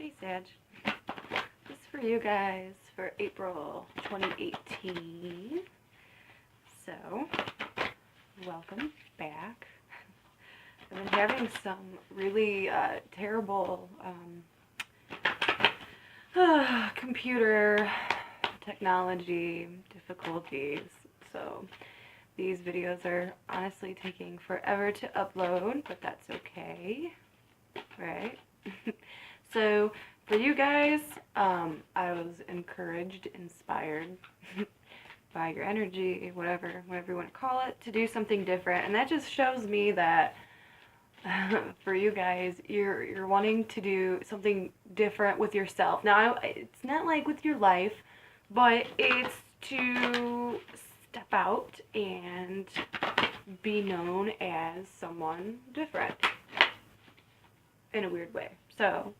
Hey Sag, this is for you guys for April 2018. So, welcome back. I've been having some really terrible computer technology difficulties. So, these videos are honestly taking forever to upload, but that's okay, right? So, for you guys, I was encouraged, inspired by your energy, whatever you want to call it, to do something different. And that just shows me that for you guys, you're wanting to do something different with yourself. Now, it's not like with your life, but it's to step out and be known as someone different in a weird way. So,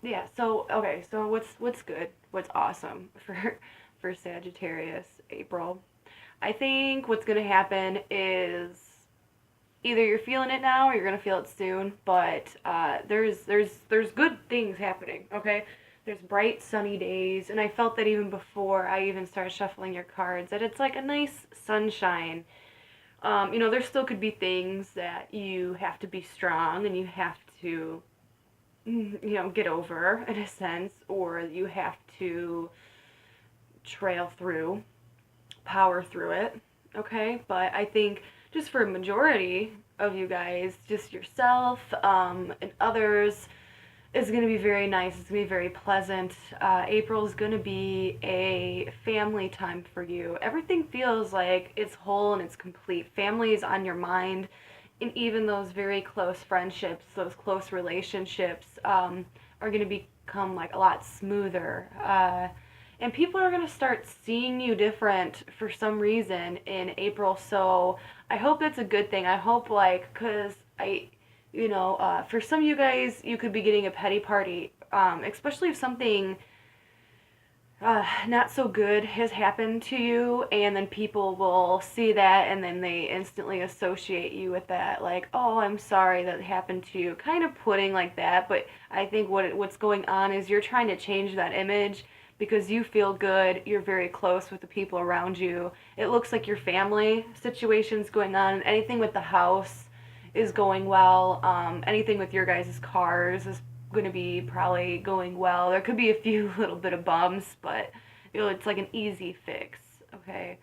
yeah, so okay, so what's good? What's awesome for Sagittarius April? I think what's gonna happen is either you're feeling it now or you're gonna feel it soon, but there's good things happening, okay? There's bright sunny days, and I felt that even before I even started shuffling your cards, that it's like a nice sunshine. There still could be things that you have to be strong and you have to get over in a sense, or you have to trail through, power through it, okay? But I think just for a majority of you guys, just yourself and others, is going to be very nice. It's going to be very pleasant. April is going to be a family time for you. Everything feels like it's whole and it's complete. Family is on your mind. And even those very close friendships, those close relationships, are going to become like a lot smoother. And people are going to start seeing you different for some reason in April. So I hope that's a good thing. I hope, because for some of you guys, you could be getting a petty party, especially if something not so good has happened to you, and then people will see that and then they instantly associate you with that, like, oh, I'm sorry that happened to you, kind of putting like that. But I think what's going on is you're trying to change that image because you feel good, you're very close with the people around you. It looks like your family situation's going on, anything with the house is going well. Anything with your guys' cars is going to be probably going well. There could be a few little bit of bumps, but it's like an easy fix, okay?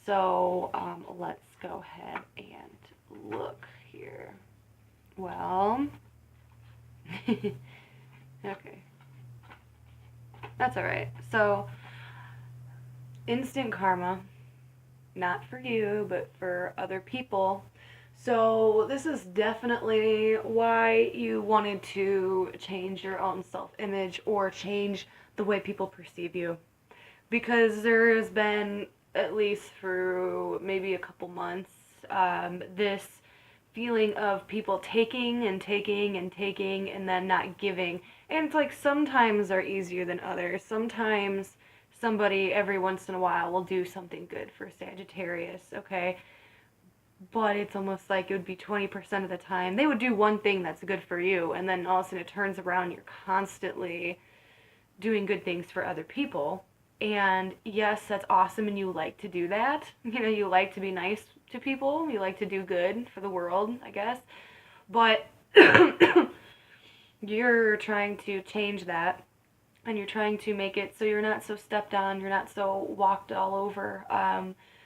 So let's go ahead and look here. Well, okay, that's all right. So instant karma, not for you, but for other people. So this is definitely why you wanted to change your own self-image or change the way people perceive you. Because there has been, at least for maybe a couple months, this feeling of people taking and taking and taking and then not giving. And it's like sometimes they're easier than others. Sometimes somebody every once in a while will do something good for Sagittarius, okay? But it's almost like it would be 20% of the time they would do one thing that's good for you, and then all of a sudden it turns around, you're constantly doing good things for other people. And yes, that's awesome, and you like to do that. You like to be nice to people, you like to do good for the world, I guess. But you're trying to change that, and you're trying to make it so you're not so stepped on, you're not so walked all over,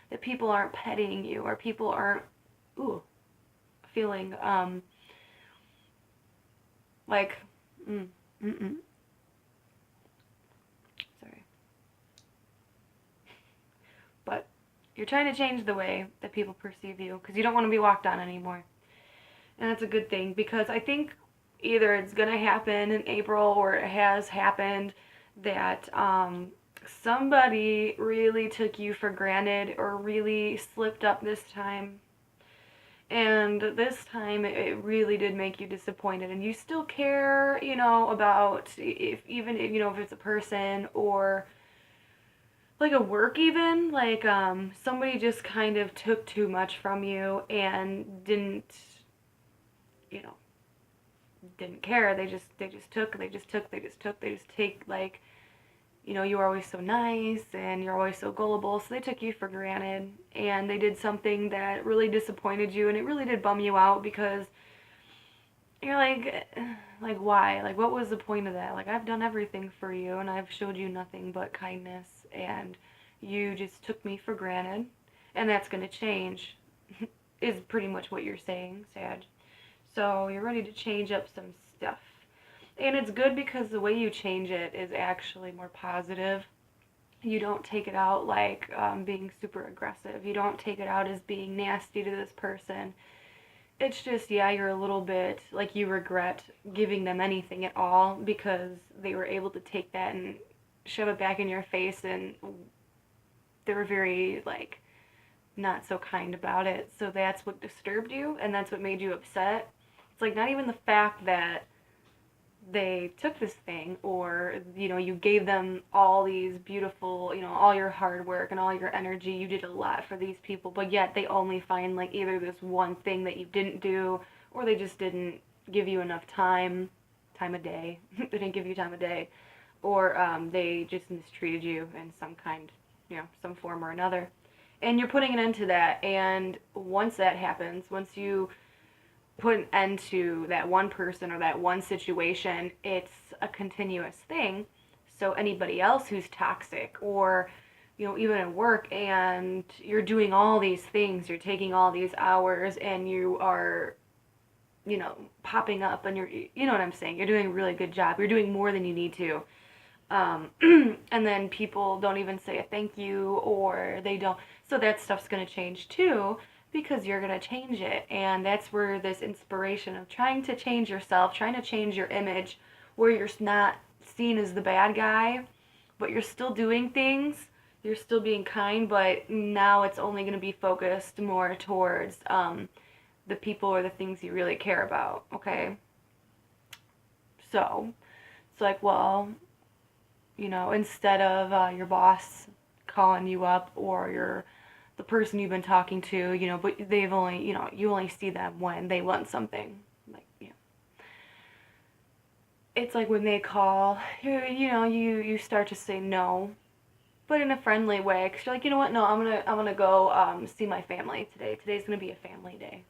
that people aren't petting you, or people aren't feeling like sorry, but you're trying to change the way that people perceive you because you don't want to be walked on anymore. And that's a good thing, because I think either it's gonna happen in April or it has happened that somebody really took you for granted or really slipped up this time. And this time it really did make you disappointed, and you still care, about if it's a person or like a work, even like somebody just kind of took too much from you and didn't didn't care. They just take, like, you were always so nice and you're always so gullible, so they took you for granted, and they did something that really disappointed you, and it really did bum you out because you're like, why? Like, what was the point of that? Like, I've done everything for you and I've showed you nothing but kindness, and you just took me for granted, and that's gonna change, is pretty much what you're saying, Sag. So you're ready to change up some stuff. And it's good because the way you change it is actually more positive. You don't take it out like being super aggressive. You don't take it out as being nasty to this person. It's just, yeah, you're a little bit like you regret giving them anything at all because they were able to take that and shove it back in your face, and they were very, like, not so kind about it. So that's what disturbed you, and that's what made you upset. It's like not even the fact that they took this thing, or you gave them all these beautiful, all your hard work and all your energy. You did a lot for these people, but yet they only find, like, either this one thing that you didn't do, or they just didn't give you enough time of day. They didn't give you time of day, or they just mistreated you in some kind, some form or another, and you're putting an end to that. And once that happens, once you put an end to that one person or that one situation, it's a continuous thing. So anybody else who's toxic, or even at work, and you're doing all these things, you're taking all these hours, and you are popping up, and you know what I'm saying, you're doing a really good job, you're doing more than you need to, and then people don't even say a thank you, or they don't. So that stuff's going to change too, because you're going to change it. And that's where this inspiration of trying to change yourself, trying to change your image, where you're not seen as the bad guy, but you're still doing things, you're still being kind, but now it's only going to be focused more towards the people or the things you really care about, okay? So it's like, well, instead of your boss calling you up, or the person you've been talking to, but they've only, you only see them when they want something. Like, it's like when they call, you start to say no, but in a friendly way, because you're like, you know what, no, I'm gonna go see my family today. Today's gonna be a family day.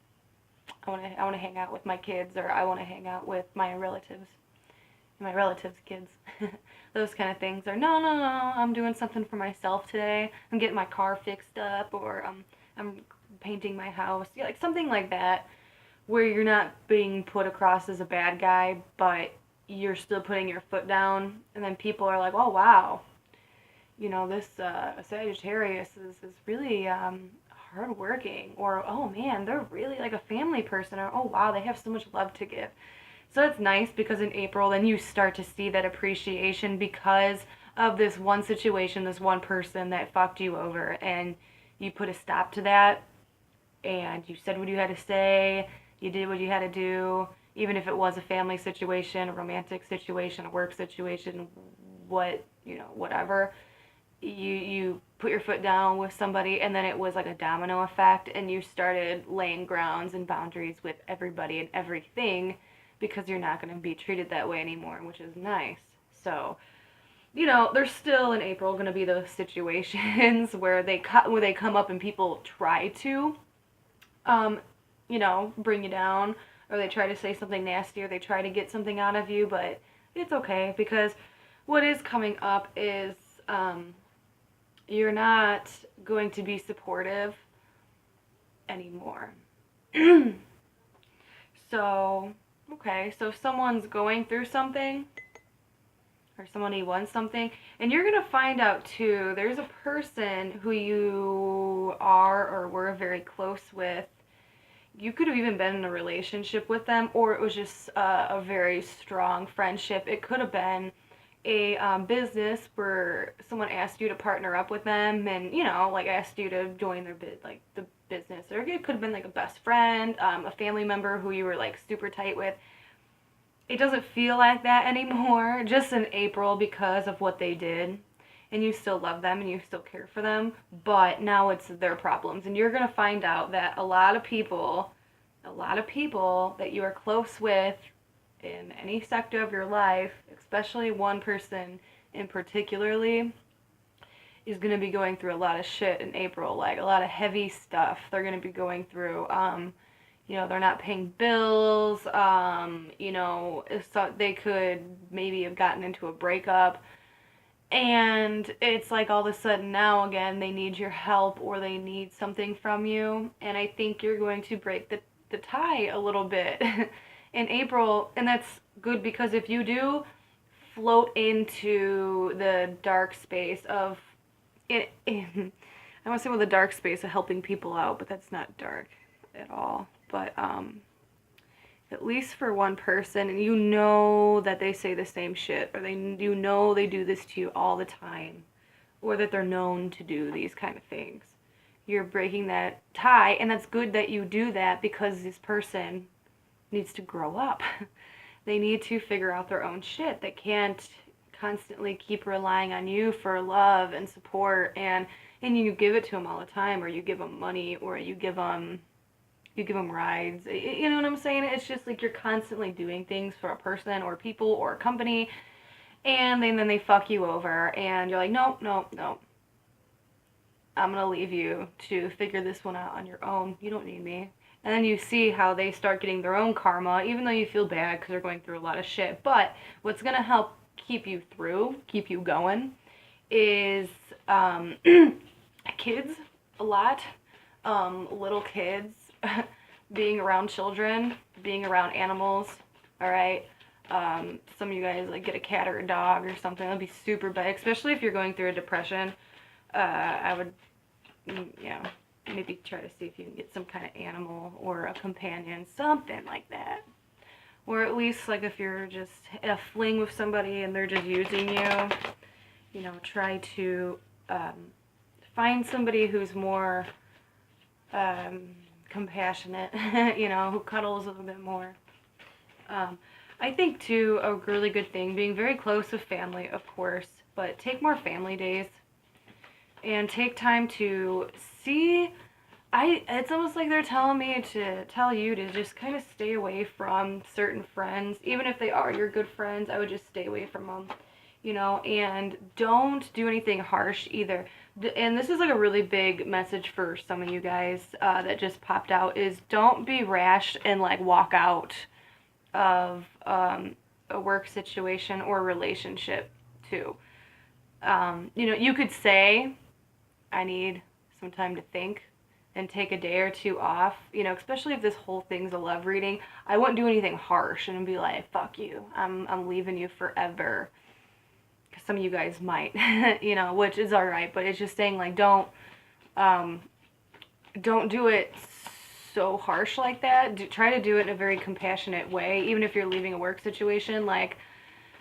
I wanna hang out with my kids, or I wanna hang out with my relatives' kids. Those kind of things. Or no, I'm doing something for myself today. I'm getting my car fixed up, or I'm painting my house. Yeah, like something like that, where you're not being put across as a bad guy, but you're still putting your foot down, and then people are like, oh wow, this Sagittarius is really hardworking, or oh man, they're really like a family person, or oh wow, they have so much love to give. So it's nice because in April, then you start to see that appreciation because of this one situation, this one person that fucked you over, and you put a stop to that, and you said what you had to say, you did what you had to do, even if it was a family situation, a romantic situation, a work situation, whatever. You put your foot down with somebody, and then it was like a domino effect, and you started laying grounds and boundaries with everybody and everything, because you're not going to be treated that way anymore, which is nice. So, there's still in April going to be those situations where they come up and people try to, bring you down, or they try to say something nasty, or they try to get something out of you, but it's okay, because what is coming up is you're not going to be supportive anymore. So, okay, so if someone's going through something, or somebody wants something, and you're going to find out too, there's a person who you are or were very close with. You could have even been in a relationship with them, or it was just a very strong friendship. It could have been a business where someone asked you to partner up with them, and like asked you to join their the business. Or it could have been like a best friend, a family member who you were like super tight with. It doesn't feel like that anymore, just in April, because of what they did, and you still love them and you still care for them, but now it's their problems. And you're going to find out that a lot of people that you are close with in any sector of your life, especially one person in particularly, is going to be going through a lot of shit in April, like a lot of heavy stuff they're going to be going through. They're not paying bills. So they could maybe have gotten into a breakup. And it's like all of a sudden now again they need your help or they need something from you. And I think you're going to break the tie a little bit in April. And that's good because if you do float into the dark space of I want to say with the dark space of helping people out, but that's not dark at all. But at least for one person, and you know that they say the same shit, or they do this to you all the time, or that they're known to do these kind of things. You're breaking that tie, and that's good that you do that because this person needs to grow up. They need to figure out their own shit. They can't constantly keep relying on you for love and support, and you give it to them all the time, or you give them money, or you give them rides. You know what I'm saying? It's just like you're constantly doing things for a person or people or a company, and then they fuck you over, and you're like, no, no, no. I'm gonna leave you to figure this one out on your own. You don't need me. And then you see how they start getting their own karma, even though you feel bad because they're going through a lot of shit. But what's gonna help keep you going, is kids a lot. Little kids. Being around children, being around animals, all right? Some of you guys like get a cat or a dog or something. That'd be super bad, especially if you're going through a depression. I would, maybe try to see if you can get some kind of animal or a companion, something like that. Or at least like if you're just in a fling with somebody and they're just using you, try to find somebody who's more compassionate, who cuddles a little bit more. I think too, a really good thing, being very close with family, of course, but take more family days and take time to see. It's almost like they're telling me to tell you to just kind of stay away from certain friends. Even if they are your good friends, I would just stay away from them, and don't do anything harsh either. And this is like a really big message for some of you guys that just popped out, is don't be rash and like walk out of a work situation or relationship too. You could say, I need some time to think and take a day or two off, especially if this whole thing's a love reading. I wouldn't do anything harsh and be like, fuck you, I'm leaving you forever. Some of you guys might, which is alright, but it's just saying, like, don't do it so harsh like that. Try to do it in a very compassionate way, even if you're leaving a work situation. Like,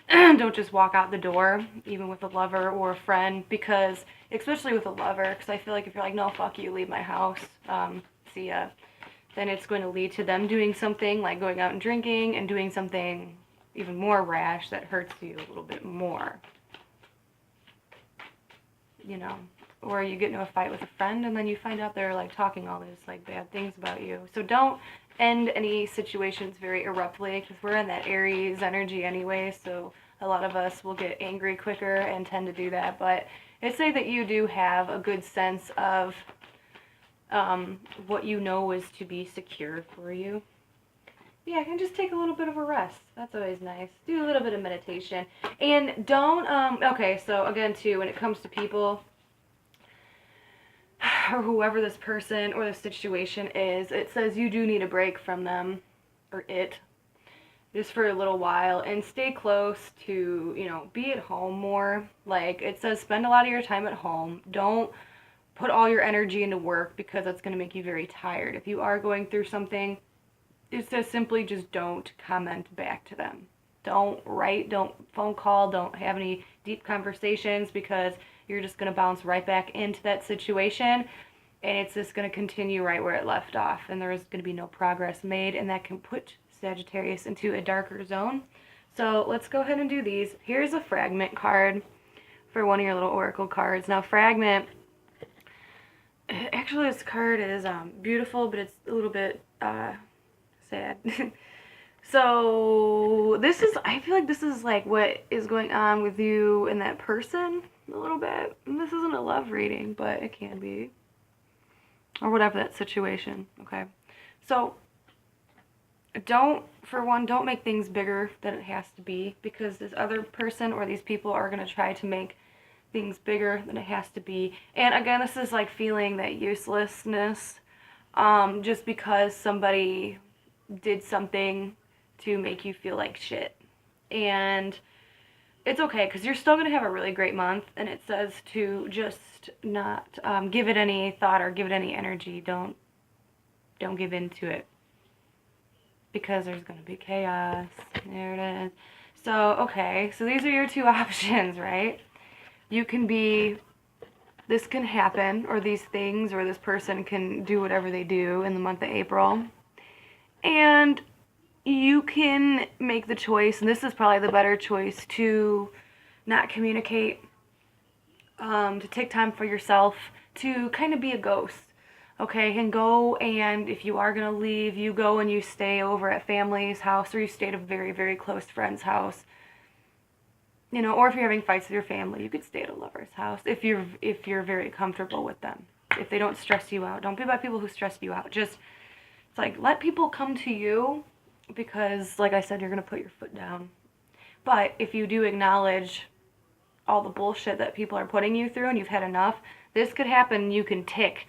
don't just walk out the door, even with a lover or a friend, because, especially with a lover, because I feel like if you're like, no, fuck you, leave my house, see ya, then it's going to lead to them doing something, like going out and drinking, and doing something even more rash that hurts you a little bit more. Or you get into a fight with a friend and then you find out they're like talking all these like bad things about you. So don't end any situations very abruptly, because we're in that Aries energy anyway, so a lot of us will get angry quicker and tend to do that. But I'd say that you do have a good sense of what is to be secure for you. Yeah, and just take a little bit of a rest. That's always nice. Do a little bit of meditation. And don't, okay, so again, too, when it comes to people, or whoever this person or the situation is, it says you do need a break from them, or it, just for a little while, and stay close to, be at home more. Like, it says spend a lot of your time at home. Don't put all your energy into work, because that's going to make you very tired. If you are going through something, it says simply just don't comment back to them. Don't write, don't phone call, don't have any deep conversations, because you're just going to bounce right back into that situation, and it's just going to continue right where it left off, and there's going to be no progress made, and that can put Sagittarius into a darker zone. So let's go ahead and do these. Here's a fragment card for one of your little oracle cards. Now, fragment, actually this card is beautiful, but it's a little bit sad. So I feel like this is like what is going on with you and that person a little bit. And this isn't a love reading, but it can be. Or whatever that situation, okay? So don't make things bigger than it has to be, because this other person or these people are going to try to make things bigger than it has to be. And again, this is like feeling that uselessness, just because somebody did something to make you feel like shit. And it's okay, because you're still going to have a really great month, and it says to just not give it any thought or give it any energy. Don't give into it, because there's going to be chaos. There it is. So, okay, so these are your two options, right? You can be, this can happen, or these things, or this person can do whatever they do in the month of April. And you can make the choice, and this is probably the better choice, to not communicate, to take time for yourself, to kind of be a ghost, okay? And go, and if you are going to leave, you go and you stay over at family's house, or you stay at a very, very close friend's house. You know, or if you're having fights with your family, you could stay at a lover's house if you're very comfortable with them. If they don't stress you out. Don't be by people who stress you out. Just, it's like, let people come to you, because, like I said, you're going to put your foot down. But if you do acknowledge all the bullshit that people are putting you through and you've had enough, this could happen, you can tick,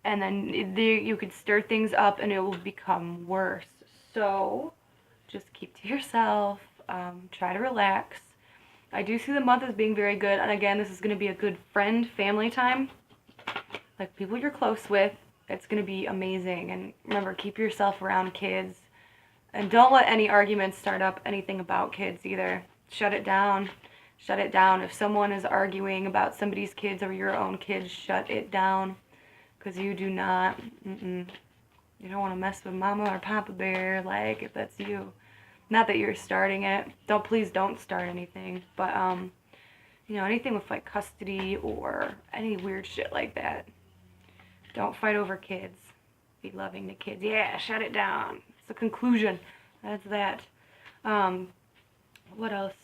and then you could stir things up and it will become worse. So just keep to yourself, try to relax. I do see the month as being very good, and again, this is going to be a good friend, family time, like people you're close with. It's going to be amazing. And remember, keep yourself around kids, and don't let any arguments start up anything about kids either. Shut it down. Shut it down. If someone is arguing about somebody's kids or your own kids, shut it down, because you do not, you don't want to mess with Mama or Papa Bear, like, if that's you. Not that you're starting it. Please don't start anything. But, you know, anything with, like, custody or any weird shit like that. Don't fight over kids. Be loving to kids. Yeah, shut it down. It's the conclusion. That's that. What else?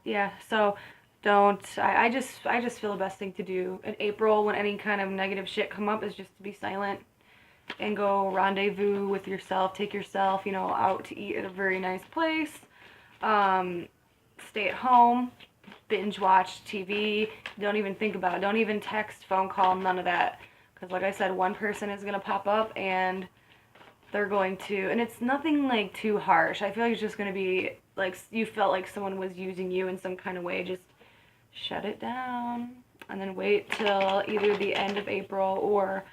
Yeah, so I just feel the best thing to do in April when any kind of negative shit come up is just to be silent and go rendezvous with yourself. Take yourself, you know, out to eat at a very nice place. Stay at home. Binge watch TV. Don't even think about it. Don't even text, phone call, none of that. Because like I said, one person is going to pop up and they're going to, and it's nothing like too harsh. I feel like it's just going to be like you felt like someone was using you in some kind of way. Just shut it down and then wait till either the end of April or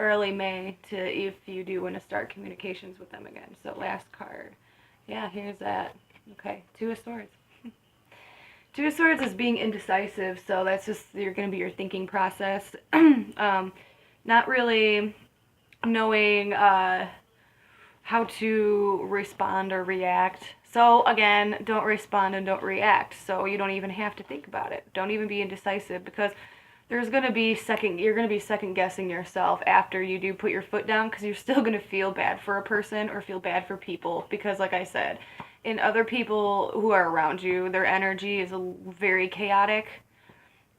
early May if you do want to start communications with them again. So last card. Yeah, here's that. Okay, Two of Swords. Two of Swords is being indecisive, so that's just you're going to be your thinking process. Not really knowing how to respond or react. So again, don't respond and don't react. So you don't even have to think about it. Don't even be indecisive, because you're going to be second guessing yourself after you do put your foot down, because you're still going to feel bad for a person or feel bad for people, because like I said, in other people who are around you, their energy is very chaotic.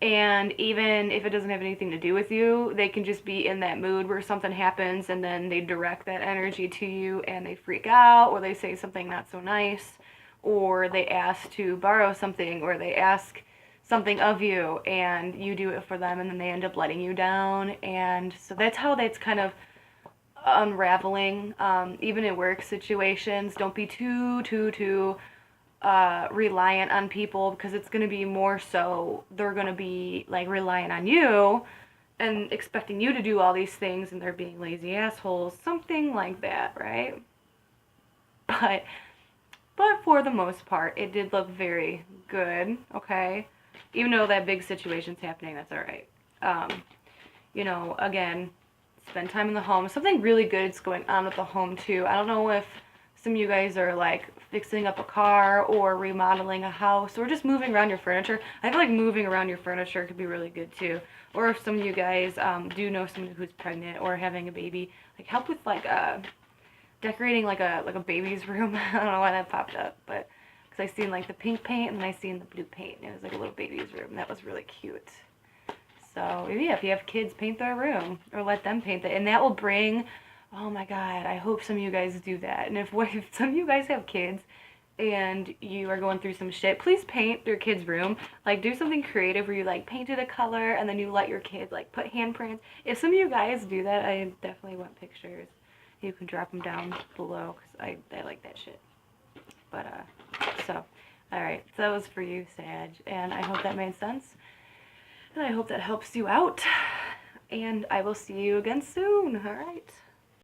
And even if it doesn't have anything to do with you, they can just be in that mood where something happens and then they direct that energy to you and they freak out, or they say something not so nice, or they ask to borrow something, or they ask something of you and you do it for them, and then they end up letting you down. And so that's how that's kind of unraveling. Even in work situations, don't be too reliant on people, because it's going to be more so they're going to be like relying on you and expecting you to do all these things, and they're being lazy assholes, something like that, right? But for the most part, it did look very good, okay? Even though that big situation's happening, that's all right. You know, again, spend time in the home. Something really good's going on with the home too. I don't know if some of you guys are like fixing up a car or remodeling a house or just moving around your furniture. I feel like moving around your furniture could be really good too. Or if some of you guys do know someone who's pregnant or having a baby, like help with like decorating like a baby's room. I don't know why that popped up, but because I seen like the pink paint and I seen the blue paint, and it was like a little baby's room. That was really cute. So yeah, if you have kids, paint their room or let them paint it, and that will bring. Oh my God, I hope some of you guys do that. And if some of you guys have kids and you are going through some shit, please paint your kid's room. Like, do something creative where you like painted a color and then you let your kid like put handprints. If some of you guys do that, I definitely want pictures. You can drop them down below because I like that shit. But so all right, so that was for you, Sag, and I hope that made sense, and I hope that helps you out, and I will see you again soon. All right.